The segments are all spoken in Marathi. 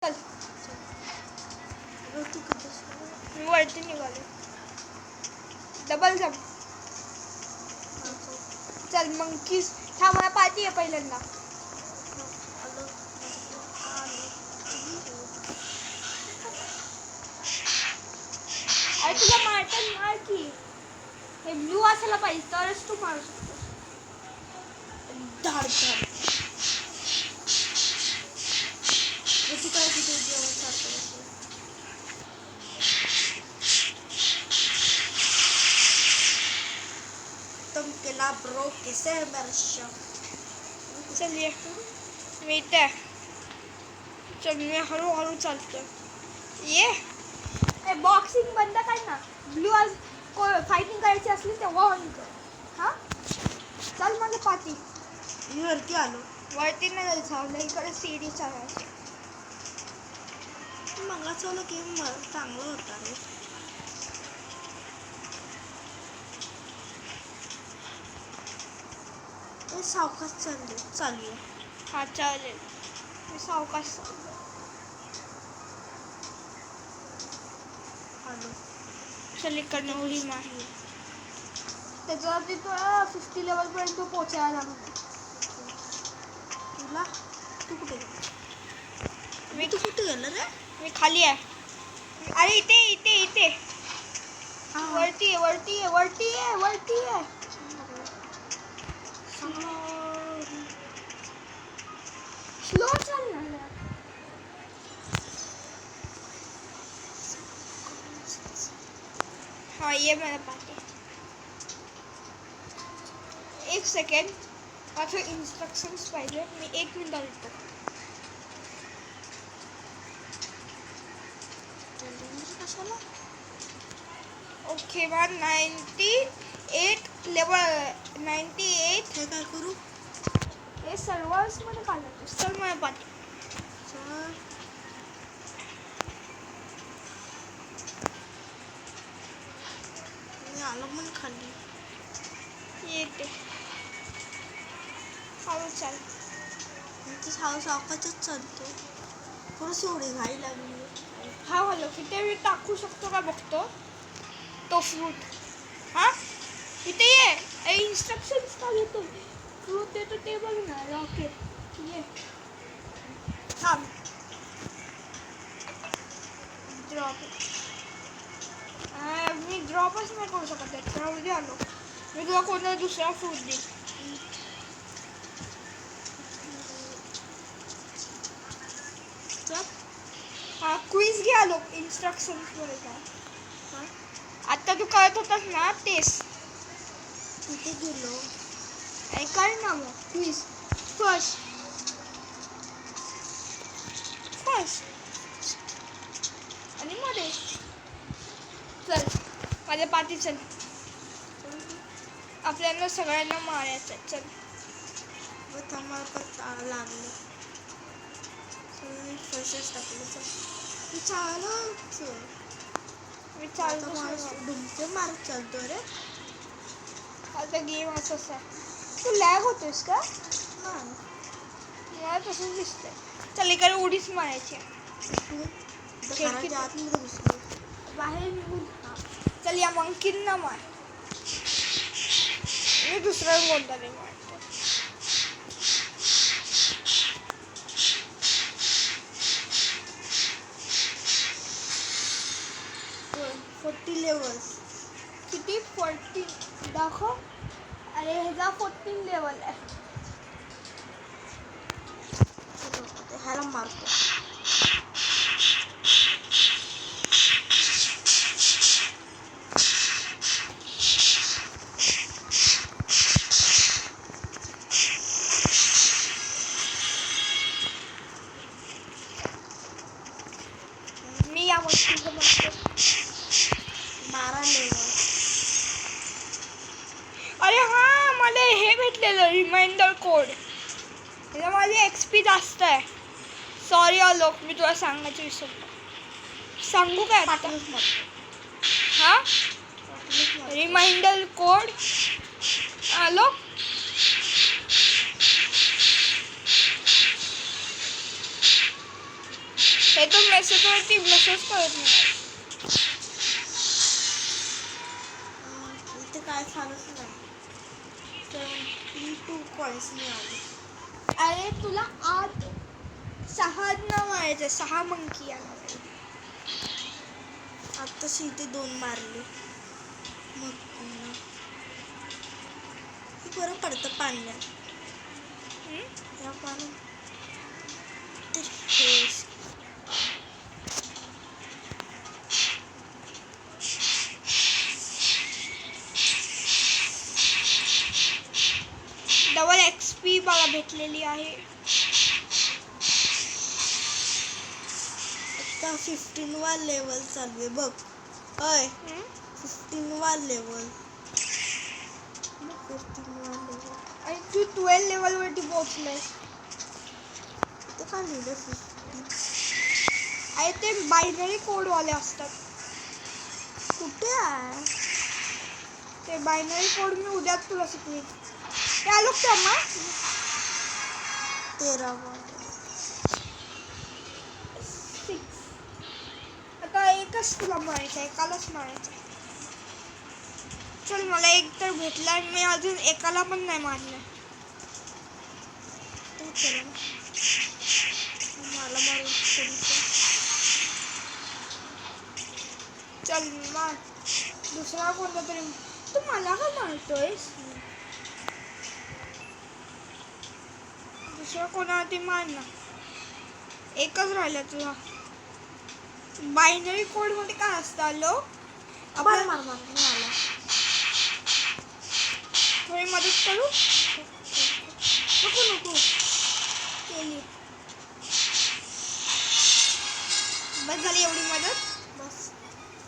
चल तू कुठे मी वरती निघालो. डबल जम. चल मंकीज थांब मला पार्टी आहे पहिल्यांदा. अरे तुला मारतात मार की. हे ब्लू असायला पाहिजे तरच तू मारू शकतो. धाड धाड तू काय तिथे जेवण सारखं तुम केला ब्रो कैसे है मेरा शो. चलिए मी इथे आहे. चल मी हळूहळू चालतो. ये बॉक्सिंग बंद कर ना. ब्लू आज फायटिंग करायची असली तेव्हा ऑन कर. हां चल माझं पाठी. मी वरती आलो. वरती नाही जायचं इकडे सीडी चालायची. मागाचा गेम चांगला होता रे. ते सावकाश चालू आहे. हा चालेल मी सावकाश चाललो. आलो. चल इकडनं उडी मार. त्याच्यावरती तुला 50 लेवलपर्यंत पोचायला लागतं. तुला तू कुठे मी तू कुठे गेलं रे. मी खाली आहे. अरे इथे इथे इथे वरती आहे वरती आहे वरती आहे वरती आहे. स्लो चालणार. हाँ ये मैंने पार्टी. एक सेकंड माझे इन्स्ट्रक्शन्स पाहिजे. मी 1 मिनिट येतो. कशाला ओके बा 98 लेवल 98 हे काय करू. हे सर्वर्समध्ये काढतो. चल मला पाठी. चल मी आलो पण खाली. येते हळू चाल. मी तर सावकाशच चालतो. थोडीशी एवढी घाई लागली. हा हॅलो इथे मी टाकू शकतो का बघतो तो फ्रूट. हां इथे ये. इन्स्ट्रक्शन्स का घेतो. फ्रूट देतो ते बघ ना. रॉकेट ये थांब. ड्रॉप मी ड्रॉपच नाही करू शकत. त्याच्यावर आलो मी तुला कोणता दुसरा फ्रूट देईन. हा क्विज घे आलो इन्स्ट्रक्शन्समध्ये काय. आत्ता तू कळत होतास ना तेच. कुठे गेलो. कर ना मग क्विज. फर्स्ट आणि मध्ये चल माझ्या पाठी चल. आपल्याला सगळ्यांना मारायचं. चल लागलं. फर्स्टच टाकलं. चालच मी चालतो. डुमके मारत चालतो रे. आता गेम असंच आहे. तू लॅग होतोस का. हां मला तसंच दिसतंय. चल इकडे उडीच मारायची आहे. घराच्या आतमध्ये घुसलो. बाहेर निघून चल या मंकींना मार. मी दुसऱ्या कोणतरी मारतो. 40 लेवल्स. किती 14 दाखव. अरे ह्याचा 14 लेवल आहे. ह्याला मारतो. मी या वस्तूचं म्हणतो 12 लेवल. अरे हां मला हे भेटलेलं रिमाइंडर कोड. त्याचा माझे XP जास्त आहे. सॉरी आलोक मी तुला सांगायचं विसरलो. सांगू काय आता. हां रिमाइंडर कोड आलोक. हे तो मेसेजवरती मेसेज करत नाही. इथे काय झालंच नाही. 72 कॉईन्स मिळाले. अरे तुला आठ 6 नाव मारायचे, 6 मंकी आला. आत्ताच इथे 2 मारले. मग पुन्हा हे बरं पडतं पाण्यात. या पाण्यात तर फ्रेश. डबल XP मला भेटलेली आहे. आता 15वा लेवल चालू आहे बघ. अय 15वा लेवल. 15वा लेवल. आणि तू 12 लेवलवरती पोहोचलाय. ते काय लिहिलं 15? अरे ते बायनरी कोडवाले असतात. कुठे आहे ते बायनरी कोड मी उद्या तुला शिकवेन. ते आलो का मग 13वा. 6. आता एकच तुला मारायचं आहे, एकालाच मारायचं आहे. चल मला एक तर भेटला आणि मी अजून एकाला पण नाही मारलं. तू चल मला मारून चल मार. दुसरा कोणता तरी. तू मला का मारतोयस? दुसरा कोणाला ते मार ना. एकच राहिला तुला. बायनरी कोड मध्ये काय असतं आलो? मार मार मार मी आला. थोडी मदत करू? नको नको केली. बस झाली एवढी मदत. बस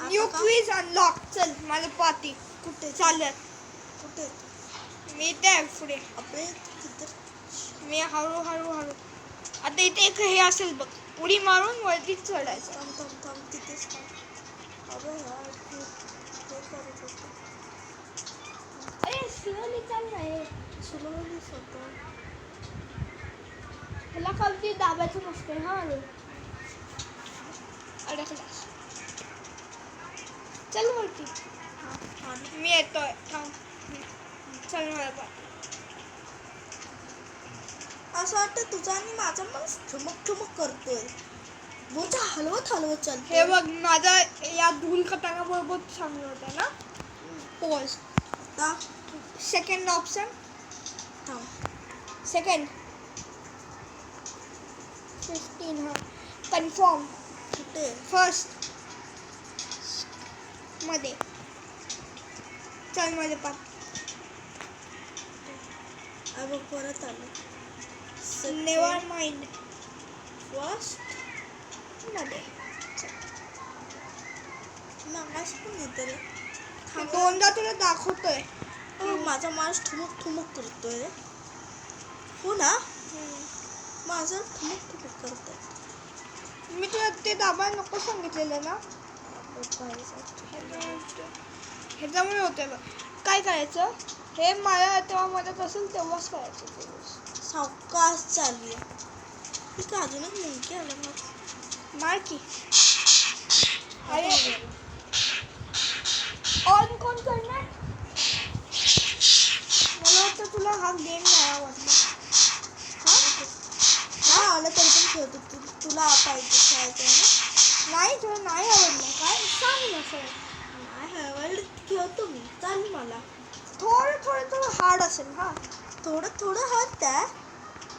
न्यू क्वीज अनलॉक. चल माझं पाती कुठे चालत. कुठे मी ते पुढे. आपले तिथे मी हळू. आता इथे एक हे असेल बघ. उडी मारून वरती चढायचं. थांब तिथेच थांब. अबे यार हे करत होतो. अरे स्लोली चाल नाही. स्लोली होतो. ह्याला खाली दाबायचं नसते. हा अडकलास. चल वरती. मी येतोय. थांब. चल मला पण. असं वाटतं तुझा आणि माझा मन ठुमक करतोय. बोचा हलवत चालतो. हे बघ माझा या धूल कटांगा बरोबर चांगलं होतं ना. पॉज. आता सेकंड ऑप्शन. थांब. सेकंड 15. हा कन्फर्म. कुठे फर्स्ट मध्ये. चल मध्ये पाठ. बघ परत आलं. Never mind. फर्स्ट मध्ये मागास पण येतं रे. मी दोनदा तुला दाखवतोय. माझा माणूस ठुमक करतोय रे. हो ना माझं ठुमक करतोय. मी तुला ते दाबायला नको सांगितलेलं ना. ह्याच्यामुळे होतंय बघ. काय करायचं हे मला तेव्हा मदत असेल तेव्हाच करायचं. सावकाश चालू आहे. ठीक आहे अजून एक मुलगी आला मग मार की. अरे ऑन कोण करणार? मला वाटतं तुला हा गेम नाही आवडला. हा आलं तरी पण खेळतो. तुला पाहिजे खेळायचं ना. नाही तुला नाही आवडलं काय सांग ना सर. नाही आवडलं खेळतो मी. चालेल मला. थोडं हार्ड असेल. हा थोडं हात आहे.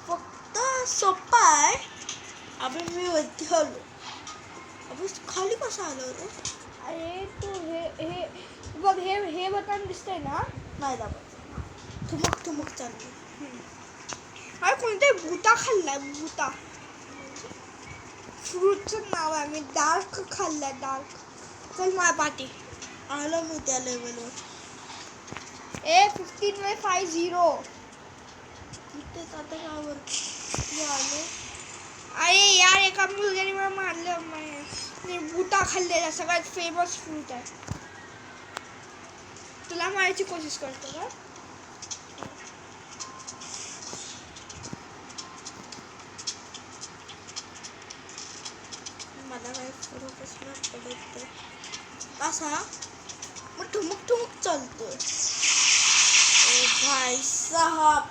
फक्त सोप्पा आहे. आपण मी वरती आलो. आपण खाली कसं आलो रे? अरे तू हे बघ हे बटन दिसतंय ना. नाही दाबा. ठुमक चालली. अरे कोणते भुता खाल्लाय भुता. फ्रूटचं नाव आहे. मी डार्क खाल्लाय डार्क. चल माझ्या पाठी. आलो मी त्या लेवलवर. 15/50. इथेच आता गावावर आलो. अरे यार एका मुलग्याने मला मारलं. मी भुता खाल्लेला सगळ्यात फेमस फ्रूट आहे. तुला मारायची कोशिश करतो का? मला काही फरकच नाही पडत ते. असा मग ठुमुक ठुमुक चालतोय. ओ भाई साहब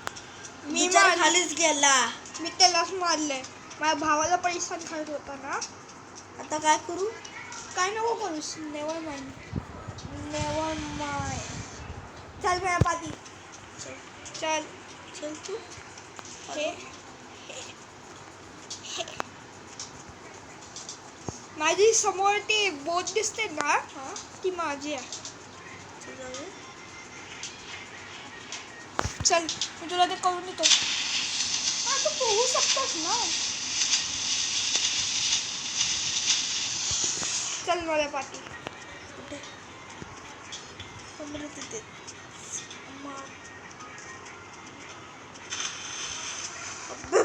मी विचार मारलं. खालीच गेला. मी त्यालाच मारलंय. माझ्या भावाला पैसा खात होता ना. आता काय करू? काय नको करूस. Never mind. चल माझ्या पाठी. चल चल. चल तू. हे माझी समोर ती बोट दिसते ना, हा ती माझी आहे. चल जाऊया. चल मी तुला ते करून देतो. हा तू पोहू शकतोस ना. चल माझ्या पाठी. कुठे? कमरे तिथे. अम्मा. अब्बे.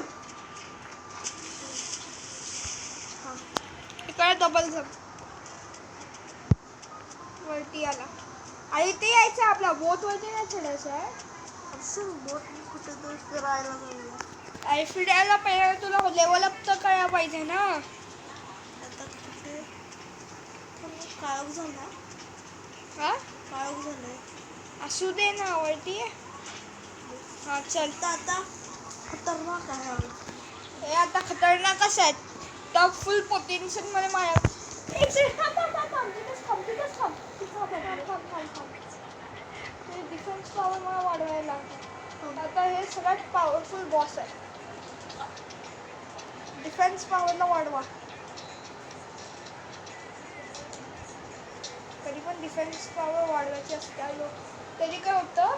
हा इकडे डबल जम. वरती आला. आणि ते यायचं आपला बोट वरती नाही चढायचं आहे. असं बोट कुठे तर फिरायला जाऊया. आणि फिरायला पहिला तुला लेवल अप तर करायला पाहिजे ना. आता कुठे काळोख झाला. हा काळोख झालाय. असू दे ना वरती. हा चल. तर आता खतरनाक आहे. हे आता खतरनाकच आहेत. तर फुल पोटेन्शियल मध्ये मारा. डिफेन्स पॉवर मला वाढवायला लागतं. आता हे सगळ्यात पॉवरफुल बॉस आहे. डिफेन्स पॉवरला वाढवा. कधी पण डिफेन्स पॉवर वाढवायची असते लोक. तरी काय होतं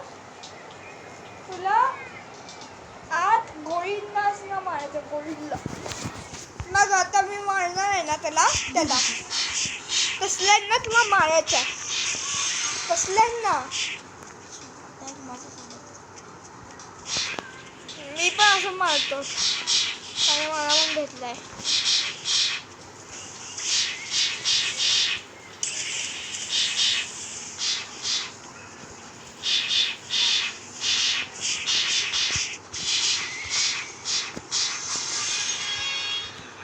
तुला आत गोळींनाच ना मारायचं. गोळींना मग आता मी मारणार आहे ना त्याला तसल्यांना तुला मारायचं आहे. तसल्यांना मी पण असं मारतो आणि मला पण भेटलंय.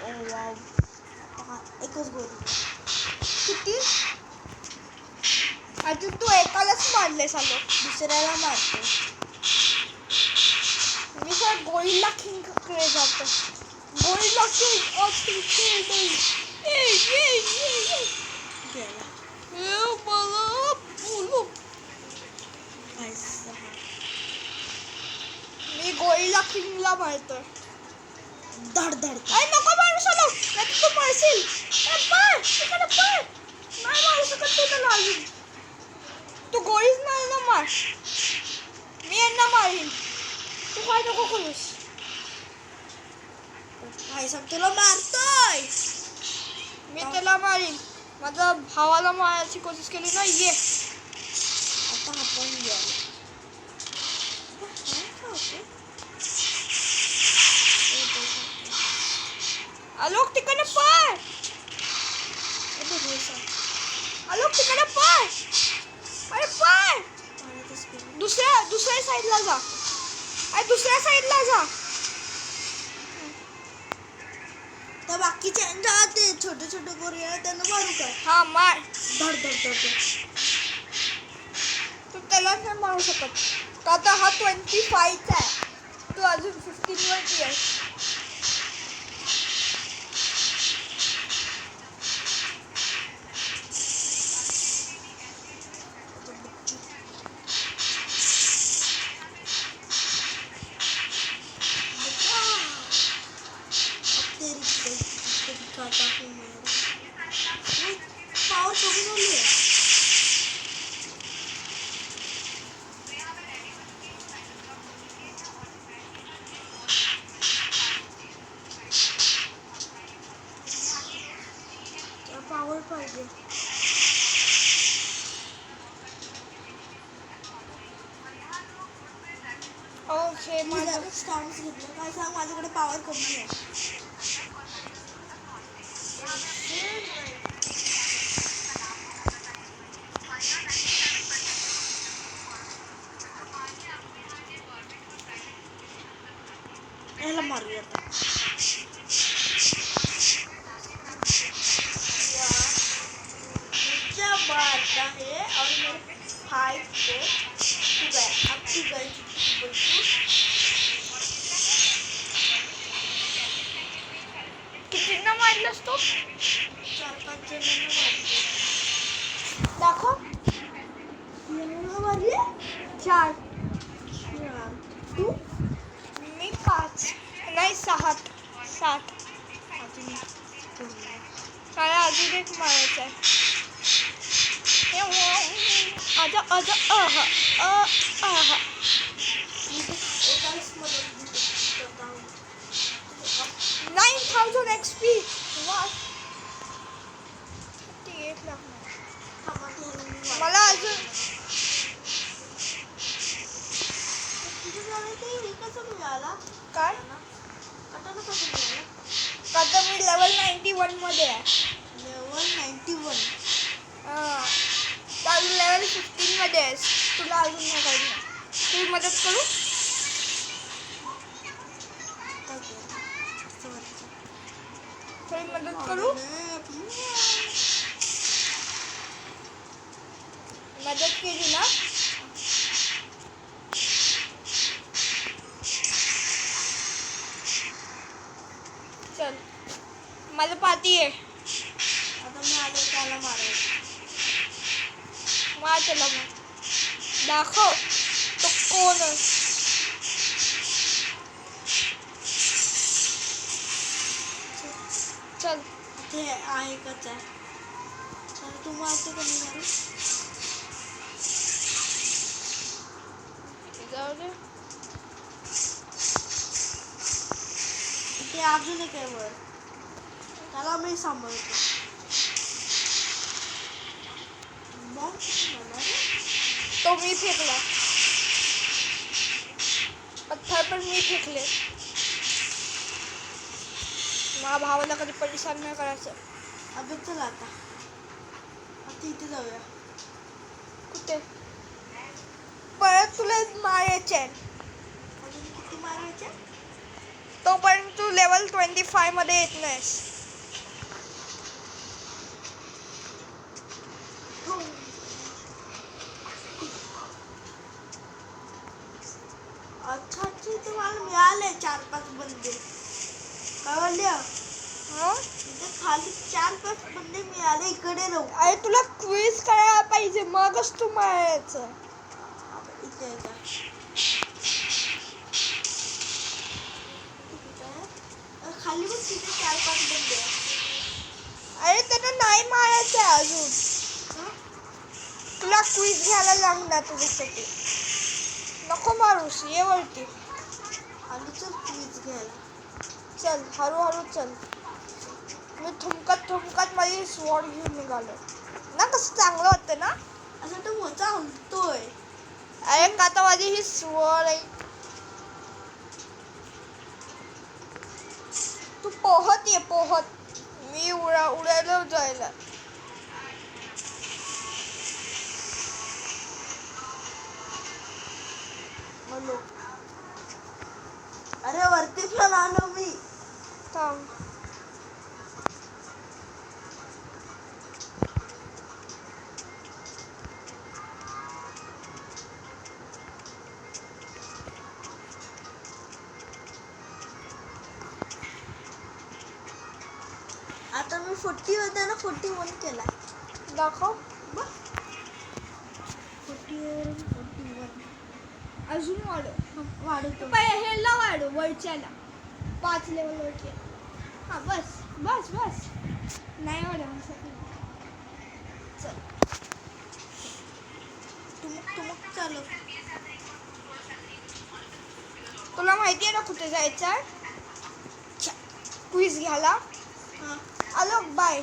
ओ वाव. एकच गोळी. किती अजून तू एकालाच मारलेस आलो. दुसऱ्याला मारतो. मी सर गोळीला खिंग जातो. गोळीला गेला. भाई साहब. मी गोळीला खिंगला मारतोय. धड धड. अरे नको मारू सोलो. नाही तू मारशील. नाही मारू शकत तू त्याला अजून. तू गोळीच मार मार. मी यांना मारीन. तू काय नको करूस. भाई साहब तुला मारतोय. मी त्याला मारीन. माझ्या भावाला मारायची कोशिश केली ना. ये आता आपण गेला. आलोक तिकडे पळ. आलोक तिकडे पळ. अरे पळ. दुसऱ्या साईडला जा. अरे दुसऱ्या साईडला जा. तर बाकीच्या ते छोटे छोटे गोरे आहे त्यांना मारू काय? हा मार. धड धड धड धड. तू त्याला नाही मारू शकत. का आता हा 25 चा आहे. तू अजून 15 वरती आहेस. पावर कमी झाली आहे. पावर पाहिजे. ओके माझं स्टार्स घेतलं काय सांग माझ्याकडे पावर कमी आहे. याला मारूया आता. मारलंस तू? 4-5 जणांना मारले. दाखव. जणांना मारले? 4. तू? मी 5 नाही 6 7. अजून मला अजून एक मारायचं आहे. अज अज अह अह 9000 XP. वा. मला अजून काय आता मी लेवल 91 मध्ये आहे. लेवल 91. अजून लेवल 15 मध्ये आहेस. तुला अजून नाही काढलं. तुझी मदत करू? थोडी मदत करू? मदत केली ना? चल मला पाती आहे. आता मी आलो त्याला मारायचं. मार त्याला मग. दाखव तो कोण आहे. चल ते आहे एकच आहे. तू मारते का मी मारू? जाऊ दे. ते अजून एक आहे वर. त्याला मी सांभाळतो. तो मी फेकला. पत्थर पण मी फेकले. माझ्या भावाला कधी परेशान नाही करायचं. अगं चल आता इथे जाऊया. कुठे? परत तुला मारायचे आहे. अजून किती मारायचे? तोपर्यंत तू लेवल 25 मध्ये येत नाहीस. अच्छा इथे मला मिळाले 4-5 बंदे. कळल्या? इथे खाली 4-5 बंदे मिळाले. इकडे राहू. अरे तुला क्विज करायला पाहिजे मगच तू मारायचं. इथे आहे का? खाली पण तिथे 4-5 बंदे आहे. अरे त्यांना नाही मारायचं आहे अजून. तुला क्विज घ्यायला लागणार तुझ्यासाठी. नको मारूस. ये वरती. आणि चल क्विज घ्यायला. चल हळूहळू चल. मी थुमकत माझी स्वॉर्ड घेऊन निघालो ना. कसं चांगलं वाटतं ना. असं तो मोचा हलतोय. अरे का तर माझी ही स्वॉर्ड आहे. तू पोहत ये पोहत. मी उडायला जायला. हॅलो. अरे वरती पण आलो मी. थांब. आता मी 40 होता ना 41 केला. दाखव. 40 41 अजून वाढवतो. ह्याला वाढव वरच्याला. 5 लेवल वरची. हा बस बस बस. नाही वाढव. चल तुमक चालव. तुला माहिती आहे ना कुठे जायचं आहे? क्विज घ्यायला. हां आलो बाय.